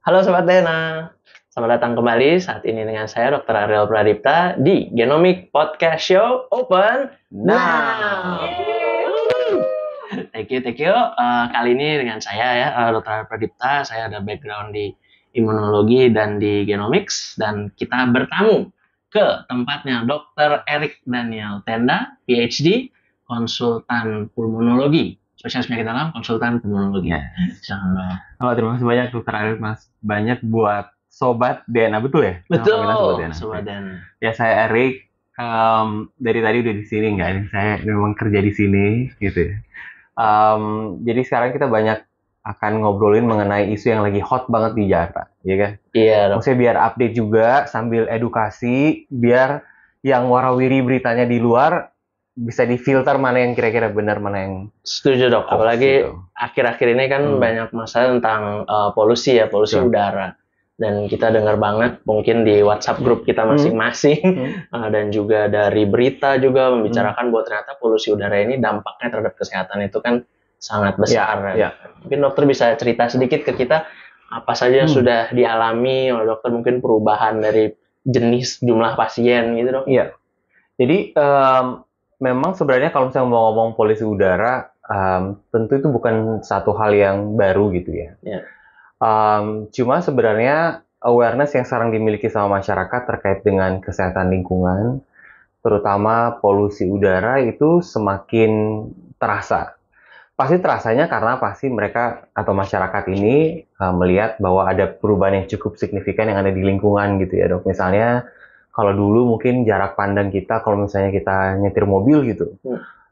Halo Sobat Dena, selamat datang kembali saat ini dengan saya Dr. Ariel Pradipta di Genomic Podcast Show Open Now. Thank you. Kali ini dengan saya ya, Dr. Ariel Pradipta. Saya ada background di imunologi dan di genomics, dan kita bertamu ke tempatnya Dr. Erik Daniel Tenda, PhD, konsultan pulmonologi. Spesialis penyakit dalam, konsultan pulmonologi. Insyaallah. Halo, terima kasih banyak Dr. Arif, Mas. Banyak buat Sobat DNA, betul ya? Betul, Sobat DNA. Ya, saya Erik. Dari tadi udah di sini, nggak? Saya memang kerja di sini, gitu ya. Jadi sekarang kita banyak akan ngobrolin mengenai isu yang lagi hot banget di Jakarta, ya kan? Iya, dok. Maksudnya biar update juga, sambil edukasi, biar yang warawiri beritanya di luar bisa difilter mana yang kira-kira benar, mana yang Setuju, dok. hoax, Apalagi gitu. akhir-akhir ini kan banyak masalah tentang polusi Betul. udara. Dan kita dengar banget mungkin di WhatsApp grup kita masing-masing dan juga dari berita juga membicarakan bahwa ternyata polusi udara ini dampaknya terhadap kesehatan itu kan sangat besar. Ya. Mungkin dokter bisa cerita sedikit ke kita apa saja yang sudah dialami oleh dokter, mungkin perubahan dari jenis jumlah pasien gitu, dok. Iya. Jadi memang sebenarnya kalau misalnya mau ngomong polusi udara, tentu itu bukan satu hal yang baru gitu ya. Iya. Cuma sebenarnya awareness yang sekarang dimiliki sama masyarakat terkait dengan kesehatan lingkungan, terutama polusi udara itu semakin terasa. Pasti terasanya karena pasti mereka atau masyarakat ini melihat bahwa ada perubahan yang cukup signifikan yang ada di lingkungan gitu ya, dok. Misalnya kalau dulu mungkin jarak pandang kita kalau misalnya kita nyetir mobil gitu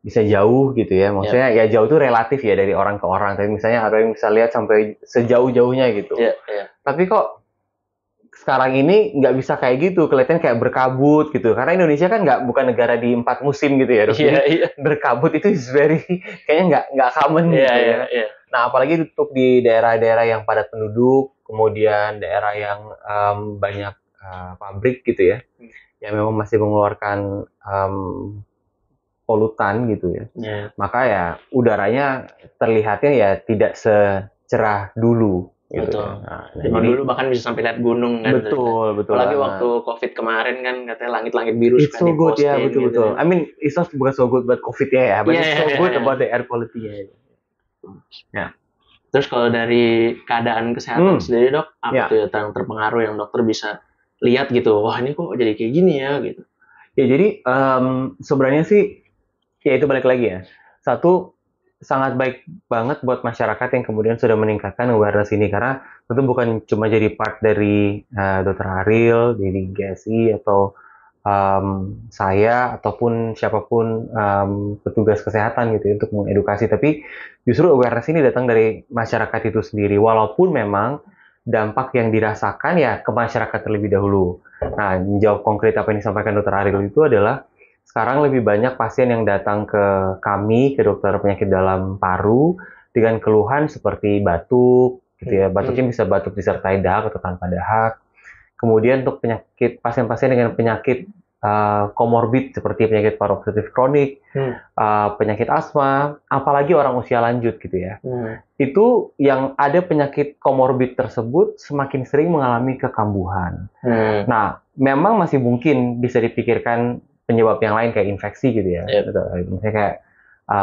bisa jauh gitu ya. Maksudnya ya jauh itu relatif ya dari orang ke orang. Tapi misalnya ada yang bisa lihat sampai sejauh-jauhnya gitu. Tapi kok sekarang ini nggak bisa kayak gitu, kelihatan kayak berkabut gitu. Karena Indonesia kan bukan negara di 4 musim gitu ya, dok. Jadi berkabut itu is very kayaknya nggak common gitu ya. Nah, apalagi untuk di daerah-daerah yang padat penduduk, kemudian daerah yang banyak pabrik gitu ya, yang memang masih mengeluarkan polutan gitu ya. Maka ya udaranya terlihatnya ya tidak secerah dulu. Gitu. Betul. Dulu bahkan bisa sampai lihat gunung kan. Betul. Apalagi waktu COVID kemarin kan katanya langit-langit biru It's so good ya, betul. Gitu. I mean, it's not bukan so good buat COVID-nya ya, but it's so good about the air quality-nya. Ya. Terus kalau dari keadaan kesehatan sendiri, dok, apa tuh yang terpengaruh yang dokter bisa lihat gitu? Wah, ini kok jadi kayak gini ya gitu. Ya, jadi sebenarnya sih ya itu balik lagi ya. Satu, sangat baik banget buat masyarakat yang kemudian sudah meningkatkan awareness ini, karena tentu bukan cuma jadi part dari Dr. Ariel, dari GSI atau saya ataupun siapapun petugas kesehatan gitu untuk mengedukasi, tapi justru awareness ini datang dari masyarakat itu sendiri, walaupun memang dampak yang dirasakan ya ke masyarakat terlebih dahulu. Nah, menjawab konkret apa yang disampaikan Dr. Ariel itu adalah sekarang lebih banyak pasien yang datang ke kami, ke dokter penyakit dalam paru, dengan keluhan seperti batuk, gitu ya. Batuknya bisa batuk disertai dahak atau tanpa dahak. Kemudian untuk penyakit pasien-pasien dengan penyakit komorbid seperti penyakit paru obstruktif kronik, penyakit asma, apalagi orang usia lanjut gitu ya. Itu yang ada penyakit komorbid tersebut semakin sering mengalami kekambuhan. Nah, memang masih mungkin bisa dipikirkan penyebab yang lain kayak infeksi gitu ya. Misalnya kayak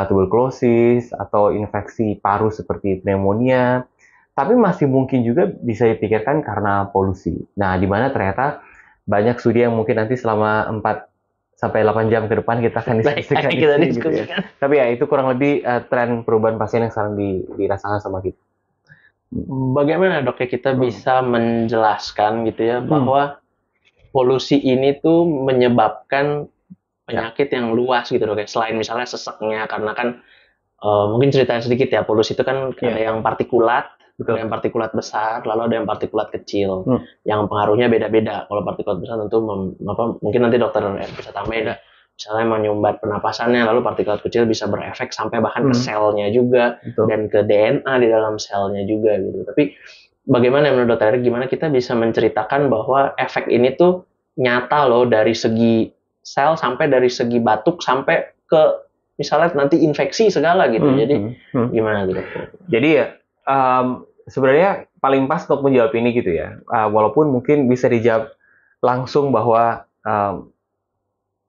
tuberkulosis atau infeksi paru seperti pneumonia. Tapi masih mungkin juga bisa dipikirkan karena polusi. Nah, di mana ternyata banyak studi yang mungkin nanti selama 4-8 jam ke depan kita akan diskusikan gitu ya. Tapi ya itu kurang lebih tren perubahan pasien yang sekarang dirasakan sama kita. Bagaimana, dok, ya kita bisa menjelaskan gitu ya bahwa polusi ini tuh menyebabkan penyakit yang luas gitu, dok. Selain misalnya sesaknya, karena kan mungkin ceritain sedikit ya, polusi itu kan ada yang partikulat, ada yang partikulat besar, lalu ada yang partikulat kecil. Yang pengaruhnya beda-beda. Kalau partikulat besar tentu mungkin nanti dokter bisa tambahin, misalnya menyumbat pernapasannya, lalu partikulat kecil bisa berefek sampai bahkan ke selnya juga, dan ke DNA di dalam selnya juga gitu. Tapi bagaimana menurut dokter, gimana kita bisa menceritakan bahwa efek ini tuh nyata loh, dari segi sel sampai dari segi batuk sampai ke misalnya nanti infeksi segala gitu. Jadi gimana tuh, dokter? Jadi ya sebenarnya paling pas untuk menjawab ini gitu ya. Walaupun mungkin bisa dijawab langsung bahwa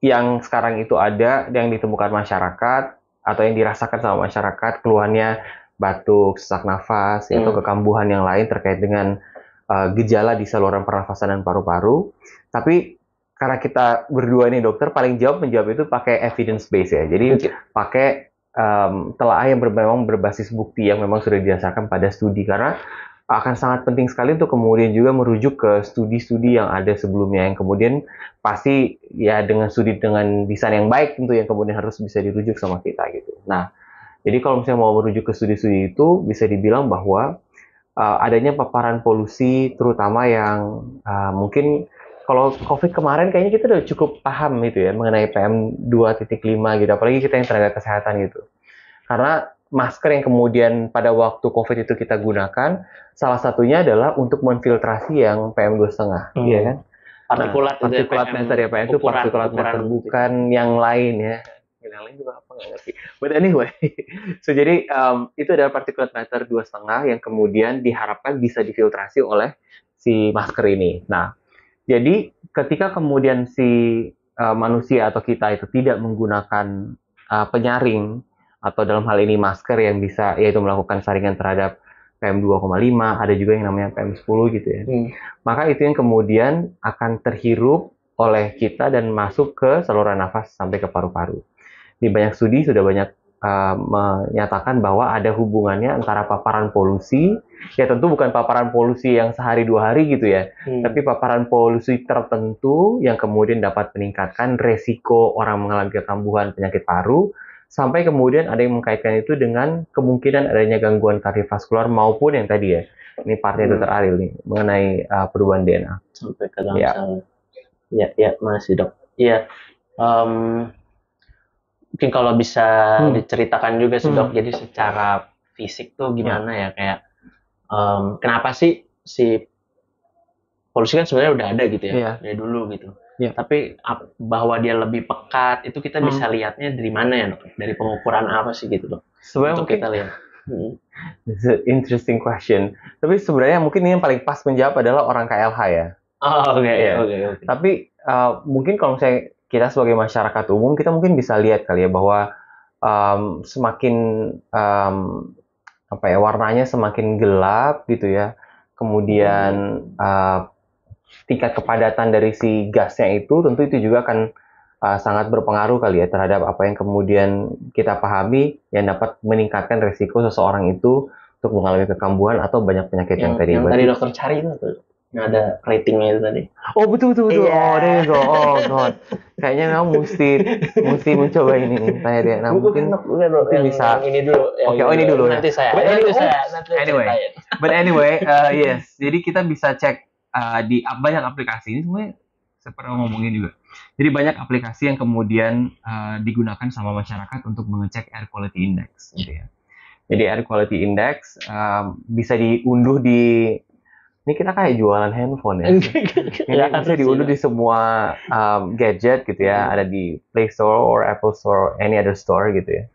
yang sekarang itu ada, yang ditemukan masyarakat atau yang dirasakan sama masyarakat, keluhannya batuk, sesak nafas, atau kekambuhan yang lain terkait dengan gejala di saluran pernafasan dan paru-paru. Tapi karena kita berdua ini dokter, paling menjawab itu pakai evidence base ya. Jadi pakai telaah yang memang berbasis bukti yang memang sudah didasarkan pada studi, karena akan sangat penting sekali untuk kemudian juga merujuk ke studi-studi yang ada sebelumnya, yang kemudian pasti ya dengan studi dengan desain yang baik tentu yang kemudian harus bisa dirujuk sama kita gitu. Nah, jadi kalau misalnya mau merujuk ke studi-studi itu, bisa dibilang bahwa adanya paparan polusi terutama yang mungkin kalau COVID kemarin kayaknya kita udah cukup paham gitu ya mengenai PM 2.5 gitu, apalagi kita yang tenaga kesehatan gitu. Karena masker yang kemudian pada waktu COVID itu kita gunakan, salah satunya adalah untuk menfiltrasi yang PM 2,5, ya kan? Partikulat matter ya, PM itu partikulat matter, bukan yang lain ya. Yang lain juga apa nggak ngerti. But anyway, so jadi itu adalah partikulat matter 2,5 yang kemudian diharapkan bisa difiltrasi oleh si masker ini. Nah, jadi ketika kemudian si manusia atau kita itu tidak menggunakan penyaring, atau dalam hal ini masker yang bisa yaitu melakukan saringan terhadap PM 2,5, ada juga yang namanya PM 10 gitu ya. Maka itu yang kemudian akan terhirup oleh kita dan masuk ke saluran nafas sampai ke paru-paru. Di banyak studi sudah banyak menyatakan bahwa ada hubungannya antara paparan polusi, ya tentu bukan paparan polusi yang sehari 2 hari gitu ya, tapi paparan polusi tertentu yang kemudian dapat meningkatkan resiko orang mengalami kekambuhan penyakit paru, sampai kemudian ada yang mengkaitkan itu dengan kemungkinan adanya gangguan kardiovaskular maupun yang tadi ya, ini partnya Dr. Ariel nih, mengenai perubahan DNA. Sampai ke dalam sel. Ya, masih dok. Iya, mungkin kalau bisa diceritakan juga sih dok, jadi secara fisik tuh gimana ya, kayak kenapa sih si polusi kan sebenarnya udah ada gitu ya, dari dulu gitu. Tapi bahwa dia lebih pekat itu kita bisa lihatnya dari mana ya dok? Dari pengukuran apa sih gitu dok? Sebenarnya untuk kita lihat. It's an interesting question. Tapi sebenarnya mungkin ini yang paling pas menjawab adalah orang KLH ya. Oke. Tapi mungkin kalau misalnya kita sebagai masyarakat umum, kita mungkin bisa lihat kali ya bahwa semakin warnanya semakin gelap gitu ya. Kemudian tingkat kepadatan dari si gasnya itu tentu itu juga akan sangat berpengaruh kali ya terhadap apa yang kemudian kita pahami yang dapat meningkatkan resiko seseorang itu untuk mengalami kekambuhan atau banyak penyakit yang tadi. Yang tadi dokter cari itu tuh. Yang ada ratingnya itu tadi. Oh betul. Yeah. Oh there you go. Oh god. Kayaknya kamu mesti mencoba ini nih. Tanya dia. Nah mungkin bisa. Ini dulu. Oke, ini dulu. Nanti saya. But anyway, yes. Jadi kita bisa cek di banyak aplikasi ini sebenarnya saya pernah ngomongin juga. Jadi banyak aplikasi yang kemudian digunakan sama masyarakat untuk mengecek air quality index gitu ya. Jadi air quality index bisa diunduh di, ini kita kayak jualan handphone ya. Ini bisa diunduh di semua gadget gitu ya, ada di Play Store or Apple Store, any other store gitu ya.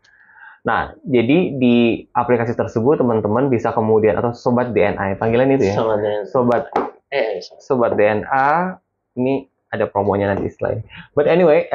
Nah, jadi di aplikasi tersebut teman-teman bisa kemudian, atau Sobat DNA, panggilan itu ya. Sobat DNA, ini ada promonya nanti selain. But anyway,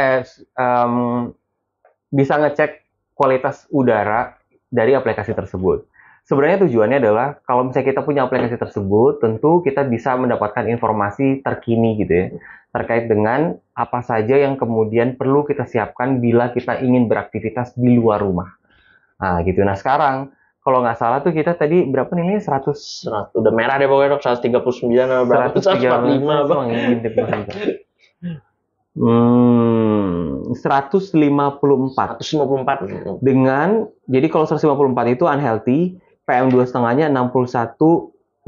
bisa ngecek kualitas udara dari aplikasi tersebut. Sebenarnya tujuannya adalah kalau misalnya kita punya aplikasi tersebut, tentu kita bisa mendapatkan informasi terkini gitu ya, terkait dengan apa saja yang kemudian perlu kita siapkan bila kita ingin beraktivitas di luar rumah. Nah gitu. Nah sekarang, kalau nggak salah tuh kita tadi berapa nih? 100. Udah merah deh pokoknya dok, 139 atau berapa? 145 bang. 154. Dengan, jadi kalau 154 itu unhealthy, PM 2,5-nya 61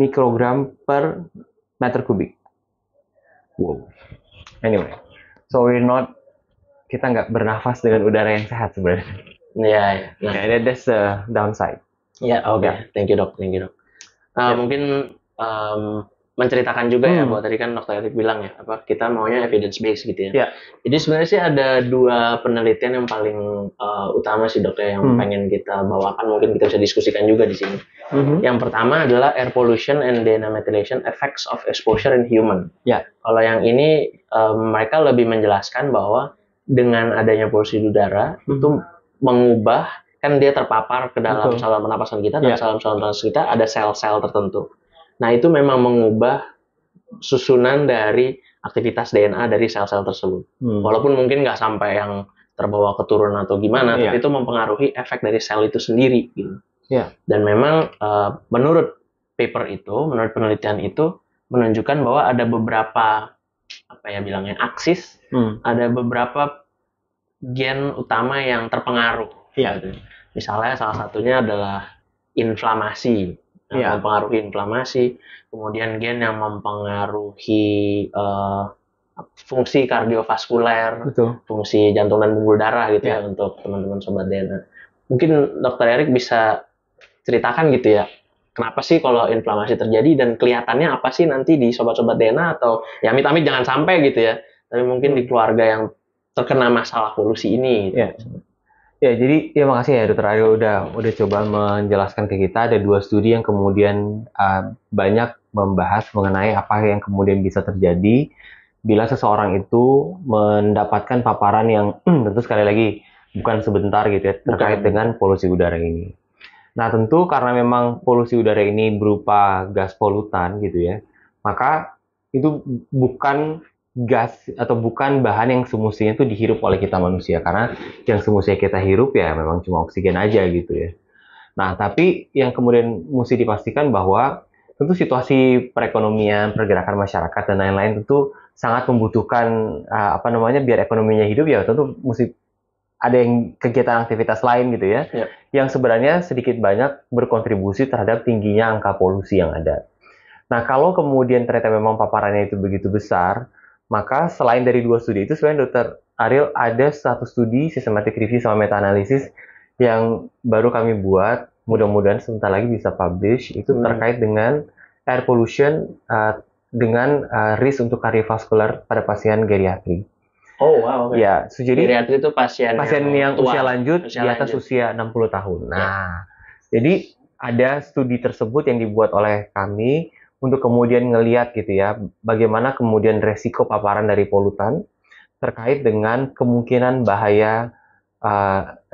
mikrogram per meter kubik. Wow. Anyway, so kita nggak bernafas dengan udara yang sehat sebenarnya. Iya. Nah, that's the downside. Ya, oke. Thank you dok. Mungkin menceritakan juga ya, bahwa tadi kan Dr. Erik bilang ya, apa kita maunya evidence based gitu ya. Ya. Jadi sebenarnya sih ada 2 penelitian yang paling utama sih dok ya, yang pengen kita bawakan, mungkin kita bisa diskusikan juga di sini. Yang pertama adalah air pollution and denamethylation effects of exposure in human. Ya. Kalau yang ini mereka lebih menjelaskan bahwa dengan adanya polusi udara itu mengubah, kan dia terpapar ke dalam saluran pernapasan kita, dan saluran pernapasan kita ada sel-sel tertentu. Nah, itu memang mengubah susunan dari aktivitas DNA dari sel-sel tersebut. Walaupun mungkin nggak sampai yang terbawa keturunan atau gimana, tapi itu mempengaruhi efek dari sel itu sendiri. Gitu. Dan memang menurut paper itu, menurut penelitian itu, menunjukkan bahwa ada beberapa, apa ya bilangnya, aksis, ada beberapa gen utama yang terpengaruh. Gitu. Misalnya salah satunya adalah inflamasi. Mempengaruhi inflamasi, kemudian gen yang mempengaruhi fungsi kardiovaskuler, fungsi jantung dan pembuluh darah gitu ya, untuk teman-teman sobat DNA. Mungkin Dr. Erik bisa ceritakan gitu ya, kenapa sih kalau inflamasi terjadi, dan kelihatannya apa sih nanti di sobat-sobat DNA, atau ya amit-amit jangan sampai gitu ya, tapi mungkin di keluarga yang terkena masalah polusi ini. Gitu. Ya, jadi ya makasih ya Dr. Aryo udah coba menjelaskan ke kita. Ada 2 studi yang kemudian banyak membahas mengenai apa yang kemudian bisa terjadi bila seseorang itu mendapatkan paparan yang tentu sekali lagi bukan sebentar gitu ya, terkait dengan polusi udara ini. Nah, tentu karena memang polusi udara ini berupa gas polutan gitu ya, maka itu bukan gas atau bukan bahan yang semestinya itu dihirup oleh kita manusia, karena yang semestinya kita hirup ya memang cuma oksigen aja gitu ya. Nah, tapi yang kemudian mesti dipastikan bahwa tentu situasi perekonomian, pergerakan masyarakat dan lain-lain tentu sangat membutuhkan biar ekonominya hidup ya, tentu mesti ada yang kegiatan aktivitas lain gitu ya, yang sebenarnya sedikit banyak berkontribusi terhadap tingginya angka polusi yang ada. Nah, kalau kemudian ternyata memang paparannya itu begitu besar, maka selain dari 2 studi itu, sebenarnya Dr. Ariel ada 1 studi systematic review sama meta-analisis yang baru kami buat, mudah-mudahan sebentar lagi bisa publish, itu terkait dengan air pollution dengan risk untuk kardiovaskular pada pasien geriatri. Oh wow. Okay. Ya, jadi geriatri itu pasien yang usia lanjut di atas usia 60 tahun. Nah, jadi ada studi tersebut yang dibuat oleh kami untuk kemudian ngelihat gitu ya, bagaimana kemudian resiko paparan dari polutan terkait dengan kemungkinan bahaya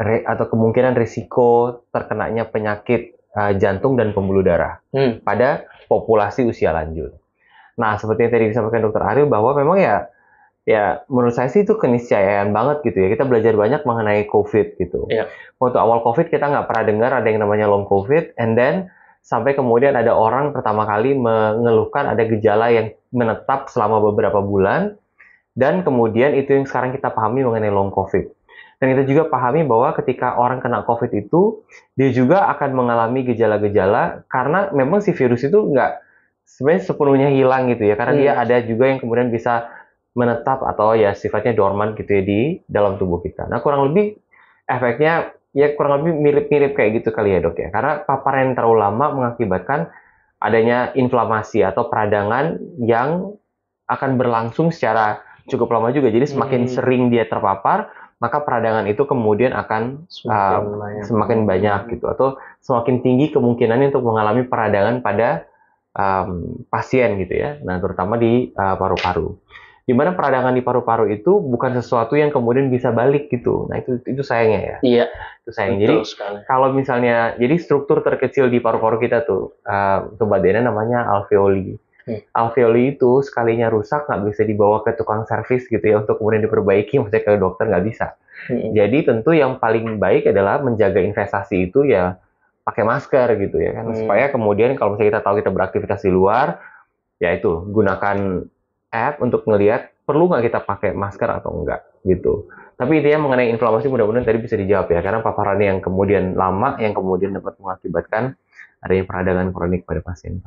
atau kemungkinan risiko terkenanya penyakit jantung dan pembuluh darah pada populasi usia lanjut. Nah, seperti yang tadi disampaikan Dr. Ariel, bahwa memang ya menurut saya sih itu keniscayaan banget gitu ya. Kita belajar banyak mengenai COVID gitu. Waktu awal COVID kita nggak pernah dengar ada yang namanya long COVID, and then sampai kemudian ada orang pertama kali mengeluhkan ada gejala yang menetap selama beberapa bulan, dan kemudian itu yang sekarang kita pahami mengenai long COVID. Dan kita juga pahami bahwa ketika orang kena COVID itu, dia juga akan mengalami gejala-gejala, karena memang si virus itu nggak sebenarnya sepenuhnya hilang gitu ya, karena dia ada juga yang kemudian bisa menetap atau ya sifatnya dormant gitu ya di dalam tubuh kita. Nah, kurang lebih efeknya ya kurang lebih mirip-mirip kayak gitu kali ya dok ya, karena paparan yang terlalu lama mengakibatkan adanya inflamasi atau peradangan yang akan berlangsung secara cukup lama juga. Jadi semakin sering dia terpapar, maka peradangan itu kemudian akan semakin banyak gitu, atau semakin tinggi kemungkinannya untuk mengalami peradangan pada pasien gitu ya. Nah, terutama di paru-paru. Di mana peradangan di paru-paru itu bukan sesuatu yang kemudian bisa balik gitu. Nah, itu sayangnya ya. Iya. Itu sayang. Jadi kalau misalnya, jadi struktur terkecil di paru-paru kita tuh, sobat DNA namanya alveoli. Alveoli itu sekalinya rusak nggak bisa dibawa ke tukang servis gitu ya untuk kemudian diperbaiki, maksudnya ke dokter nggak bisa. Jadi tentu yang paling baik adalah menjaga investasi itu ya pakai masker gitu ya kan, supaya kemudian kalau misalnya kita tahu kita beraktivitas di luar, ya itu gunakan app untuk ngelihat perlu nggak kita pakai masker atau enggak gitu. Tapi intinya mengenai inflamasi mudah-mudahan tadi bisa dijawab ya, karena paparan yang kemudian lama yang kemudian dapat mengakibatkan adanya peradangan kronik pada pasien.